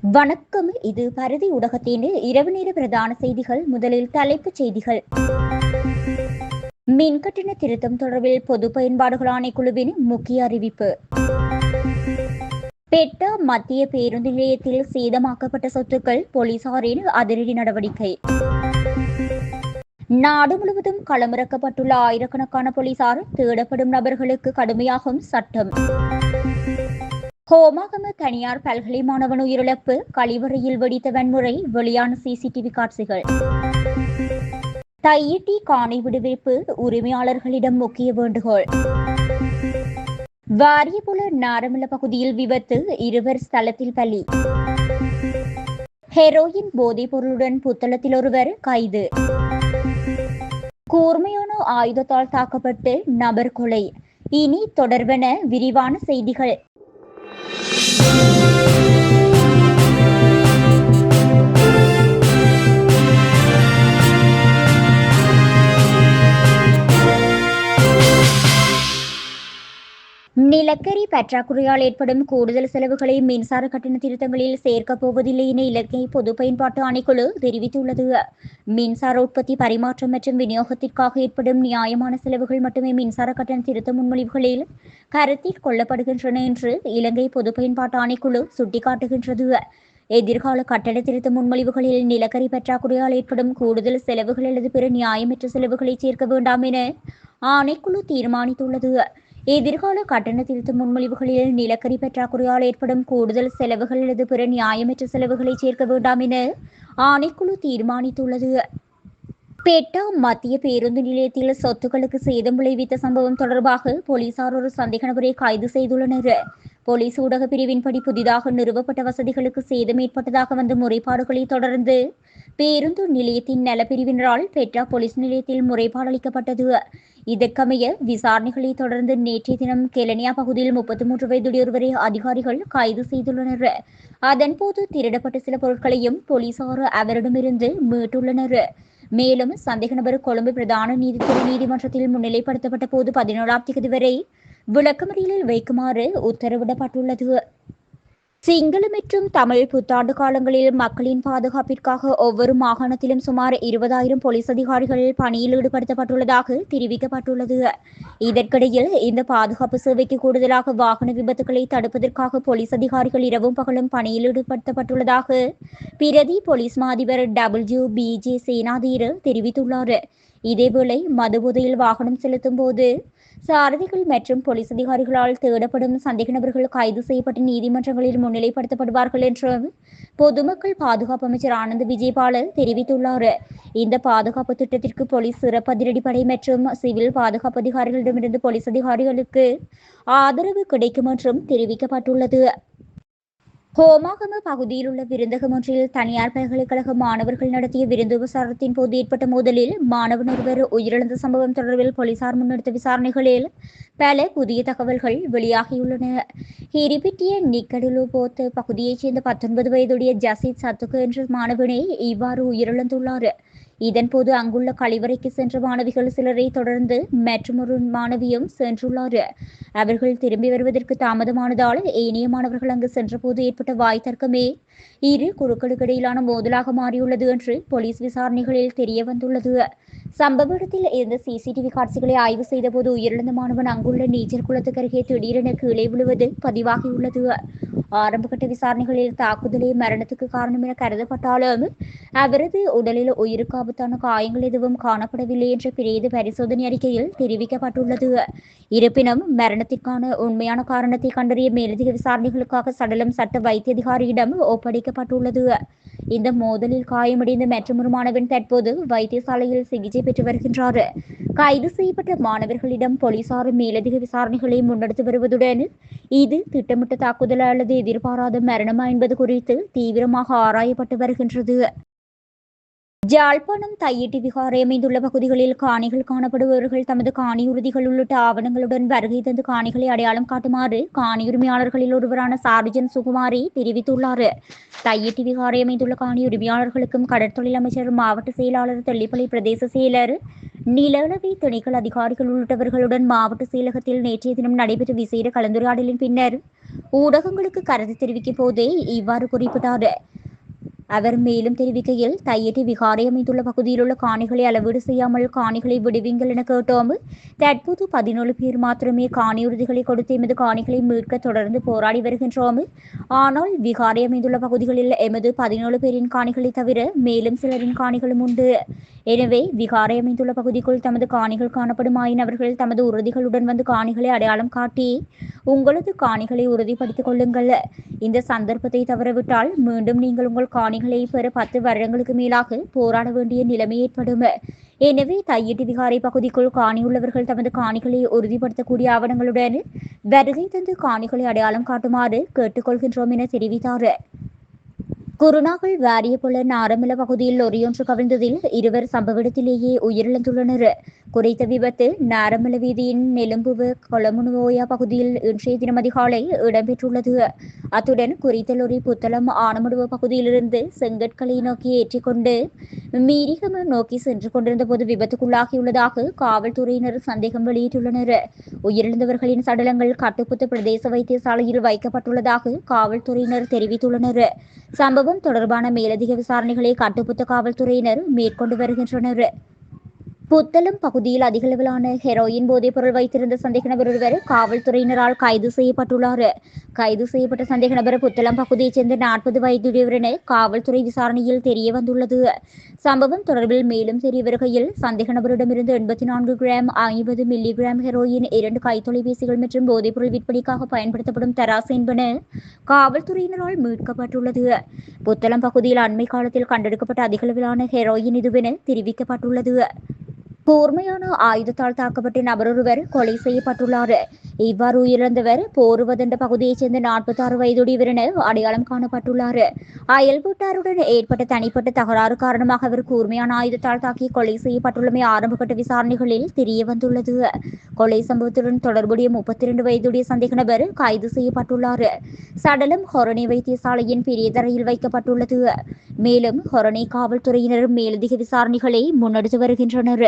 வணக்கம். இது பரதி ஊடகத்தின் இரவு நேர பிரதான செய்திகள். முதலில் தலைப்புச் செய்திகள். மின்கட்டண திருத்தம் தொடர்பில் பொது பயன்பாடுகள் ஆணைக்குழுவின் முக்கிய அறிவிப்பு. பெட்டா மத்திய பேருந்து நிலையத்தில் சேதமாக்கப்பட்ட சொத்துக்கள், போலீசாரின் அதிரடி நடவடிக்கை. நாடு முழுவதும் களமிறக்கப்பட்டுள்ள ஆயிரக்கணக்கான போலீசார், தேடப்படும் நபர்களுக்கு கடுமையாகும் சட்டம். ஹோமாகம தனியார் பல்கலை மாணவன் உயிரிழப்பு, கழிவறையில் வெடித்த வன்முறை, வெளியான சிசிடிவி காட்சிகள். தையிட்டி காணி விடுவிப்பு, உரிமையாளர்களிடம் முக்கிய வேண்டுகோள். வாரியபுல நாரமல பகுதியில் விபத்து, இருவர் ஸ்தலத்தில் பலி. ஹெரோயின் போதைப் பொருளுடன் புத்தளத்தில் ஒருவர் கைது. கூர்மையான ஆயுதத்தால் தாக்கப்பட்டு நபர் கொலை. இனி தொடர்வன விரிவான செய்திகள். நிலக்கரி பற்றாக்குறையால் ஏற்படும் கூடுதல் செலவுகளை மின்சார கட்டண திருத்தங்களில் சேர்க்கப் போவதில்லை என இலங்கை பொது பயன்பாட்டு ஆணைக்குழு தெரிவித்துள்ளது. மின்சார உற்பத்தி, பரிமாற்றம் மற்றும் விநியோகத்திற்காக ஏற்படும் நியாயமான செலவுகள் மட்டுமே மின்சார கட்டண திருத்த முன்மொழிவுகளில் கருத்தில் கொள்ளப்படுகின்றன என்று இலங்கை பொது பயன்பாட்டு ஆணைக்குழு சுட்டிக்காட்டுகின்றது. எதிர்கால கட்டண திருத்த முன்மொழிவுகளில் நிலக்கரி பற்றாக்குறையால் ஏற்படும் கூடுதல் செலவுகள் அல்லது பிற நியாயமற்ற செலவுகளை சேர்க்க வேண்டாம் என ஆணைக்குழு தீர்மானித்துள்ளது. எதிர்கால கட்டண திருத்த முன்மொழிவுகளில் நிலக்கரி பற்றாக்குறையால் ஏற்படும் கூடுதல் செலவுகள் அல்லது பிற நியாயமற்ற செலவுகளை சேர்க்க வேண்டாம் என ஆணைக்குழு தீர்மானித்துள்ளது. பெட்டா மத்திய பேருந்து நிலையத்தில் சொத்துக்களுக்கு சேதம் விளைவித்த சம்பவம் தொடர்பாக போலீசார் ஒரு சந்தேக நபரை கைது செய்துள்ளனர். போலீஸ் ஊடக பிரிவின்படி புதிதாக நிறுவப்பட்ட வசதிகளுக்கு சேதம் ஏற்பட்டதாக வந்த முறைப்பாடுகளை தொடர்ந்து பேருந்து நிலையத்தின் நலப்பிரிவினரால் பெட்டா போலீஸ் நிலையத்தில் முறைப்பாடு அளிக்கப்பட்டது. இதற்கமைய விசாரணைகளை தொடர்ந்து நேற்றைய தினம் கெலனியா பகுதியில் 33 வயதுடைய ஒருவரை அதிகாரிகள் கைது செய்துள்ளனர். அதன்போது திருடப்பட்ட சில பொருட்களையும் போலீசார் அவரிடமிருந்து மீட்டுள்ளனர். மேலும் சந்தேக நபர் கொழும்பு பிரதான நீதித்துறை நீதிமன்றத்தில் முன்னிலைப்படுத்தப்பட்ட போது 17ஆம் தேதி வரை விளக்கமறியலில் வைக்குமாறு உத்தரவிடப்பட்டுள்ளது. சிங்கள மற்றும் தமிழ் புத்தாண்டு காலங்களில் மக்களின் பாதுகாப்பிற்காக ஒவ்வொரு மாகாணத்திலும் சுமார் 20,000 போலீஸ் அதிகாரிகள் பணியில் ஈடுபடுத்தப்பட்டுள்ளதாக தெரிவிக்கப்பட்டுள்ளது. இதற்கிடையில் இந்த பாதுகாப்பு சேவைக்கு கூடுதலாக வாகன விபத்துக்களை தடுப்பதற்காக போலீஸ் அதிகாரிகள் இரவும் பகலும் பணியில் ஈடுபடுத்தப்பட்டுள்ளதாக பிரதி போலீஸ் மா அதிபர் WBJ சேனாதீர தெரிவித்துள்ளார். இதேவேளை மதுபோதையில் வாகனம் செலுத்தும் போது சாரதிகள் மற்றும் போலீஸ் அதிகாரிகளால் தேடப்படும் சந்தேக நபர்கள் கைது செய்யப்பட்டு நீதிமன்றங்களில் முன்னிலைப்படுத்தப்படுவார்கள் என்று பொதுமக்கள் பாதுகாப்பு அமைச்சர் ஆனந்த் விஜயபால தெரிவித்துள்ளார். இந்த பாதுகாப்பு திட்டத்திற்கு போலீஸ் சிறப்பு அதிரடிப்படை மற்றும் சிவில் பாதுகாப்பு அதிகாரிகளிடமிருந்து போலீஸ் அதிகாரிகளுக்கு ஆதரவு கிடைக்கும் என்றும் தெரிவிக்கப்பட்டுள்ளது. ஹோமாகம பகுதியில் உள்ள விருந்தகம் ஒன்றில் தனியார் பல்கலைக்கழக மாணவர்கள் நடத்திய விருந்து விசாரத்தின் போது ஏற்பட்ட மோதலில் மாணவன் ஒருவர் உயிரிழந்த சம்பவம் தொடர்பில் போலீசார் முன்னெடுத்த விசாரணைகளில் பல புதிய தகவல்கள் வெளியாகியுள்ளன. ஹிரிபிட்டிய நிக்கடுலு போத் பகுதியைச் சேர்ந்த 19 வயதுடைய ஜசித் சத்துக்கு என்ற மாணவனே இவ்வாறு உயிரிழந்துள்ளார். இதன்போது அங்குள்ள கழிவறைக்கு சென்ற மாணவிகள் சிலரை தொடர்ந்து மற்றொரு மாணவியும் சென்றுள்ளார். அவர்கள் திரும்பி வருவதற்கு தாமதமானதால் ஏனைய மாணவர்கள் அங்கு சென்றபோது ஏற்பட்ட வாய் தர்க்கமே இரு குழுக்களுக்கு இடையிலான மோதலாக மாறியுள்ளது என்று போலீஸ் விசாரணைகளில் தெரிய வந்துள்ளது. சம்பவ இடத்தில் இருந்த சிசிடிவி காட்சிகளை ஆய்வு செய்தபோது உயிரிழந்த மாணவன் அங்குள்ள நீச்சல் குளத்துக்கு அருகே திடீரென கீழே விழுவது பதிவாகியுள்ளது. ஆரம்பகட்ட விசாரணைகளில் தாக்குதலே மரணத்துக்கு காரணம் என கருதப்பட்டாலும் அவரது உடலில் உயிருக்கு ஆபத்தான காயங்கள் எதுவும் காணப்படவில்லை என்ற பிரேத பரிசோதனை அறிக்கையில் தெரிவிக்கப்பட்டுள்ளது. இருப்பினும் மரணத்திற்கான உண்மையான காரணத்தை கண்டறிய மேலதிக விசாரணைகளுக்காக சடலம் சட்ட வைத்திய அதிகாரியிடம் ஒப்படைக்கப்பட்டுள்ளது. இந்த மோதலில் காயமடைந்த மற்றொரு மாணவன் தற்போது வைத்தியசாலையில் சிகிச்சை பெற்று வருகின்றார். கைது செய்யப்பட்ட மாணவர்களிடம் போலீசார் மேலதிக விசாரணைகளை முன்னெடுத்து வருவதுடன் இது திட்டமிட்ட தாக்குதல் அல்லது எதிர்பாராத மரணமா என்பது குறித்து தீவிரமாக ஆராயப்பட்டு வருகின்றது. யாழ்ப்பாணம் தையிட்டி விகாரை அமைந்துள்ள பகுதிகளில் காணிகள் காணப்படுபவர்கள் தமது காணி உறுதிகள் உள்ளிட்ட ஆவணங்களுடன் வருகை தந்து காணிகளை அடையாளம் காட்டுமாறு காணி உரிமையாளர்களில் ஒருவரான சார்ஜன் சுகுமாரி தெரிவித்துள்ளார். தையிட்டி விகாரை அமைந்துள்ள காணி உரிமையாளர்களுக்கும் கடற்தொழில் அமைச்சர், மாவட்ட செயலாளர், தெல்லிப்பளை பிரதேச செயலர், நிலளவை திணைக்கள அதிகாரிகள் உள்ளிட்டவர்களுடன் மாவட்ட செயலகத்தில் நேற்றைய தினம் நடைபெற்ற விசேட கலந்துரையாடலின் பின்னர் ஊடகங்களுக்கு கருத்து தெரிவிக்கும் போதே இவ்வாறு குறிப்பிட்டார். அவர் மேலும் தெரிவிக்கையில், தையிட்டி விகாரை அமைந்துள்ள பகுதியில் உள்ள காணிகளை அளவீடு செய்யாமல் காணிகளை விடுவீங்கள் என கேட்டோம். தற்போது 17 பேர் மாத்திரமே காணி உறுதிகளை கொடுத்து எமது காணிகளை மீட்க தொடர்ந்து போராடி வருகின்றோம். ஆனால் விகாரை அமைந்துள்ள பகுதிகளில் எமது 17 பேரின் காணிகளை தவிர மேலும் சிலரின் காணிகளும் உண்டு. எனவே விகாரை அமைந்துள்ள பகுதிக்குள் தமது காணிகள் காணப்படுமாயின் அவர்கள் தமது உறுதிகளுடன் வந்து காணிகளை அடையாளம் காட்டி உங்களது காணிகளை உறுதிப்படுத்திக் கொள்ளுங்கள். இந்த சந்தர்ப்பத்தை தவறவிட்டால் மீண்டும் நீங்கள் உங்கள் காணிகளை பெற 10 வருடங்களுக்கு மேலாக போராட வேண்டிய நிலைமை ஏற்படும். எனவே தையிட்டி விகாரை பகுதிக்குள் காணி உள்ளவர்கள் தமது காணிகளை உறுதிப்படுத்தக்கூடிய ஆவணங்களுடன் வருகை தந்து காணிகளை அடையாளம் காட்டுமாறு கேட்டுக்கொள்கின்றோம் என தெரிவித்தார். குருநாகல் வாரியபுல நாரமல பகுதியில் லொரியொன்று கவிழ்ந்ததில் 2 சம்பவ இடத்திலேயே உயிரிழந்துள்ளனர். குறித்த விபத்து நாரமல வீதியின் நெலும்புவ கொலமுனுவோயா பகுதியில் இன்றைய தினம் அதிகாலை இடம்பெற்றுள்ளது. அத்துடன் குறித்த லொரி புத்தளம் ஆனமடுவ பகுதியிலிருந்து செங்கற்களை நோக்கி ஏற்றிக்கொண்டு மீரிகம நோக்கி சென்று கொண்டிருந்த போது விபத்துக்குள்ளாகியுள்ளதாக காவல்துறையினர் சந்தேகம் வெளியிட்டுள்ளனர். உயிரிழந்தவர்களின் சடலங்கள் கட்டுப்புத்த பிரதேச வைத்தியசாலையில் வைக்கப்பட்டுள்ளதாக காவல்துறையினர் தெரிவித்துள்ளனர். சம்பவம் தொடர்பான மேலதிக விசாரணைகளை கட்டுப்புத்த காவல்துறையினர் மேற்கொண்டு வருகின்றனர். புத்தளம் பகுதியில் அதிகளவிலான ஹெரோயின் போதைப்பொருள் வைத்திருந்த சந்தேக நபர் ஒருவர் காவல்துறையினரால் கைது செய்யப்பட்டுள்ளார். கைது செய்யப்பட்ட சந்தேக நபர் புத்தளம் பகுதியைச் சேர்ந்த 40 வயதுடையவர் என காவல்துறை விசாரணையில் தெரிய வந்துள்ளது. சம்பவம் தொடர்பில் மேலும் தெரிய வருகையில் சந்தேக நபரிடமிருந்து 84 கிராம் 50 மில்லி கிராம் ஹெரோயின் 2 கைத்தொலைபேசிகள் மற்றும் போதைப்பொருள் விற்பனைக்காக பயன்படுத்தப்படும் தராசு என்பன காவல்துறையினரால் மீட்கப்பட்டுள்ளது. புத்தளம் பகுதியில் அண்மை காலத்தில் கண்டெடுக்கப்பட்ட அதிகளவிலான ஹெரோயின் இதுவென தெரிவிக்கப்பட்டுள்ளது. கூர்மையான ஆயுதத்தால் தாக்கப்பட்ட நபர் ஒருவர் கொலை செய்யப்பட்டுள்ளார். இவ்வாறு உயிரிழந்தவர் போருவதண்ட பகுதியைச் சேர்ந்த 46 வயதுடையவர் என அடையாளம் காணப்பட்டுள்ளார். அயல் வீட்டாருடன் ஏற்பட்ட தனிப்பட்ட தகராறு காரணமாக அவர் கூர்மையான ஆயுதத்தால் தாக்கி கொலை செய்யப்பட்டுள்ளமை ஆரம்பகட்ட விசாரணைகளில் தெரிய வந்துள்ளது. கொலை சம்பவத்துடன் தொடர்புடைய 32 வயதுடைய சந்தேக நபர் கைது செய்யப்பட்டுள்ளார். சடலம் ஹொரணை வைத்தியசாலையின் பெரிய தரையில் வைக்கப்பட்டுள்ளது. மேலும் ஹொரணை காவல்துறையினர் மேலதிக விசாரணைகளை முன்னெடுத்து வருகின்றனர்.